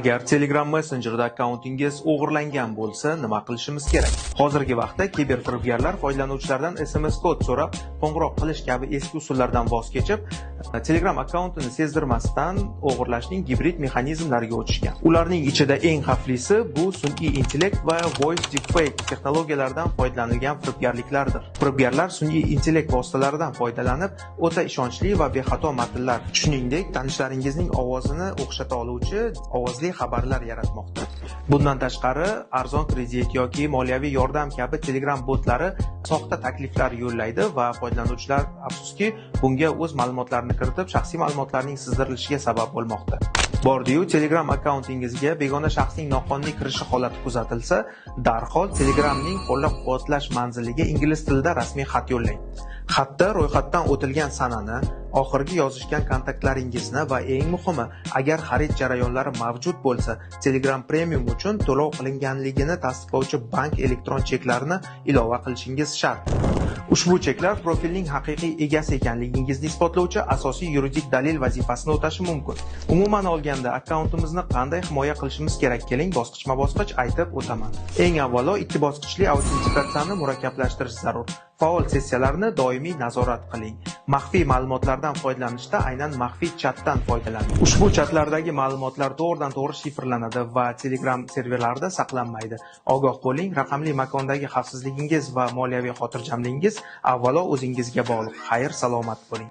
Agar Telegram Messenger'da akkauntingiz o'g'irlangan bo'lsa, nima qilishimiz kerak? Hozirgi vaqtda kiberfiribgarlar foydalanuvchilardan SMS kod so'rab, qo'ng'iroq qilish kabi eski usullardan voz kechib, Telegram akkauntini sezdirmasdan o'g'irlashning gibrid mexanizmlariga o'tishgan. Ularning ichida eng xavflisi bu sun'iy intellekt va voice deepfake texnologiyalaridan foydalanilgan firibgarliklardir. Firibgarlar sun'iy intellekt vositalaridan foydalanib, o'ta ishonchli va bexato matnlar, shuningdek, tanishlaringizning ovozini o'xshata oluvchi ovozli xabarlar yaratmoqda. Bundan tashqari, arzon kredit yoki moliyaviy yordam kabi Telegram botlari soxta takliflar yo'llaydi va foydalanuvchilar afsuski bunga o'z ma'lumotlarini kiritib, shaxsiy ma'lumotlarning sizdirilishiga sabab bo'lmoqda. Bordi-yu Telegram akkauntingizga begona shaxsning noqonuniy kirishi holati kuzatilsa, darhol Telegramning qo'llab-quvvatlash manziliga ingliz tilida rasmiy xat yo'llang. Xatda ro'yxatdan o'tilgan sanani, oxirgi yozishgan kontaktlaringizni va eng muhimi, agar xarid jarayonlari mavjud bo'lsa, Telegram Premium uchun to'lov qilinganligini tasdiqlovchi bank elektron cheklarini ilova qilishingiz shart. Ushbu cheklar profilning haqiqiy egasi ekanligingizni isbotlovchi asosiy yuridik dalil vazifasini o'tashi mumkin. Umuman olganda, akkauntimizni qanday himoya qilishimiz kerak, keling bosqichma-bosqich aytib o'taman. Eng avvalo, 2 bosqichli autentikatsiyani murakkablashtirish zarur. Faol sessiyalarni doimiy nazorat qiling. Maxfiy ma'lumotlardan foydalanishda aynan maxfiy chatdan foydalaning. Ushbu chatlardagi ma'lumotlar to'g'ridan-to'g'ri shifrlanadi va Telegram serverlarida saqlanmaydi. Ogoh bo'ling, raqamli makondagi xavfsizligingiz va moliyaviy xotirjamligingiz avvalo o'zingizga bog'liq. Xayr, salomat bo'ling.